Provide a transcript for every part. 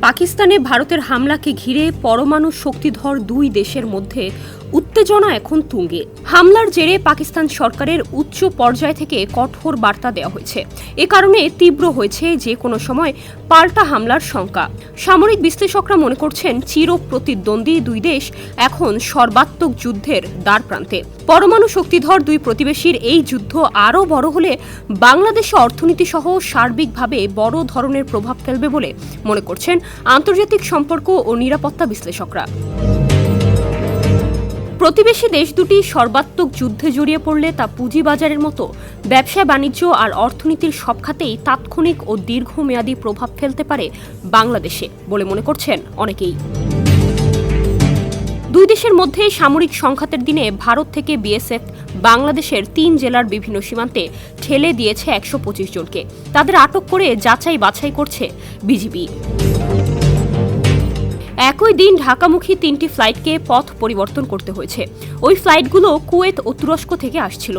পাকিস্তানে ভারতের হামলাকে ঘিরে পরমাণু শক্তিধর দুই দেশের মধ্যে উত্তেজনা এখন তুঙ্গে। হামলার জেরে পাকিস্তান সরকারের উচ্চ পর্যায় থেকে কঠোর বার্তা দেওয়া হয়েছে। এ কারণে তীব্র হয়েছে যে কোনো সময় পাল্টা হামলার শঙ্কা। সামরিক বিশ্লেষকরা মনে করছেন চির প্রতিদ্বন্দ্বী দুই দেশ এখন সর্বাত্মক যুদ্ধের দ্বারপ্রান্তে। পরমাণু শক্তিধর দুই প্রতিবেশীর এই যুদ্ধ আরও বড় হলে বাংলাদেশে অর্থনীতি সহ সার্বিকভাবে বড় ধরনের প্রভাব ফেলবে বলে মনে করছেন আন্তর্জাতিক সম্পর্ক ও নিরাপত্তা বিশ্লেষকরা। প্রতিবেশী দেশ দুটি সর্বাত্মক যুদ্ধে জড়িয়ে পড়লে তা পুঁজিবাজারের মতো ব্যবসা বাণিজ্য আর অর্থনীতির সব খাতেই তাৎক্ষণিক ও দীর্ঘমেয়াদী প্রভাব ফেলতে পারে বাংলাদেশে বলে মনে করছেন অনেকেই। দুই দেশের মধ্যে সামরিক সংঘাতের দিনে ভারত থেকে বিএসএফ বাংলাদেশের 3 জেলার বিভিন্ন সীমান্তে ঠেলে দিয়েছে 125 জনকে। তাদের আটক করে যাচাই বাছাই করছে বিজিবি। একই দিন ঢাকামুখী 3টি ফ্লাইটকে পথ পরিবর্তন করতে হয়েছে। ওই ফ্লাইটগুলো কুয়েত ও তুরস্ক থেকে আসছিল।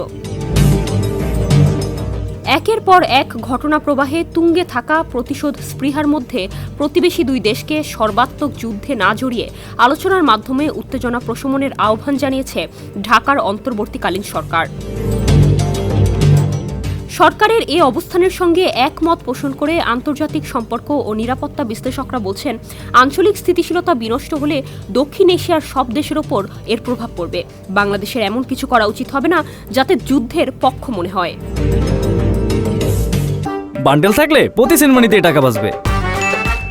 একের পর এক ঘটনা প্রবাহে তুঙ্গে থাকা প্রতিশোধ স্পৃহার মধ্যে প্রতিবেশী দুই দেশকে সর্বাত্মক যুদ্ধে না জড়িয়ে আলোচনার মাধ্যমে উত্তেজনা প্রশমনের আহ্বান জানিয়েছে ঢাকার অন্তর্বর্তীকালীন সরকার। সরকারের এই অবস্থানের সঙ্গে একমত পোষণ করে আন্তর্জাতিক সম্পর্ক ও নিরাপত্তা বিশ্লেষকরা বলছেন, আঞ্চলিক স্থিতিশীলতা বিনষ্ট হলে দক্ষিণ এশিয়ার সব দেশের ওপর এর প্রভাব পড়বে। বাংলাদেশের এমন কিছু করা উচিত হবে না যাতে যুদ্ধের পক্ষ মনে হয়। বান্ডেল থাকলে প্রতি সেনমানিতে টাকা বাঁচবে।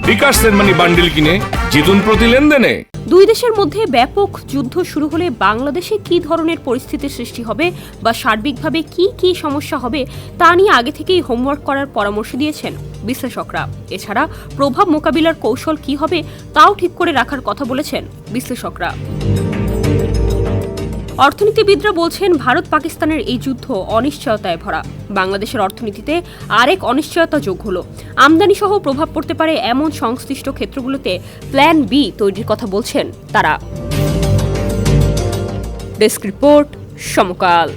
বিকাশ সেনমানি বান্ডেল কিনে জিতুন প্রতি লেনদেনে। দুই দেশের মধ্যে ব্যাপক যুদ্ধ শুরু হলে বাংলাদেশে কী ধরনের পরিস্থিতির সৃষ্টি হবে বা সার্বিকভাবে কি সমস্যা হবে তা নিয়ে আগে থেকেই হোমওয়ার্ক করার পরামর্শ দিয়েছেন বিশ্লেষকরা। এছাড়া প্রভাব মোকাবিলার কৌশল কি হবে তাও ঠিক করে রাখার কথা বলেছেন বিশ্লেষকরা। অর্থনীতিবিদরা বলছেন, ভারত পাকিস্তানের এই যুদ্ধ অনিশ্চয়তায় ভরা। বাংলাদেশের অর্থনীতিতে আরেক অনিশ্চয়তা যোগ হলো। আমদানি সহ প্রভাব পড়তে পারে এমন সংশ্লিষ্ট ক্ষেত্রগুলোতে প্ল্যান বি তৈরির কথা বলছেন তারা। ডেস্ক রিপোর্ট, সমকাল।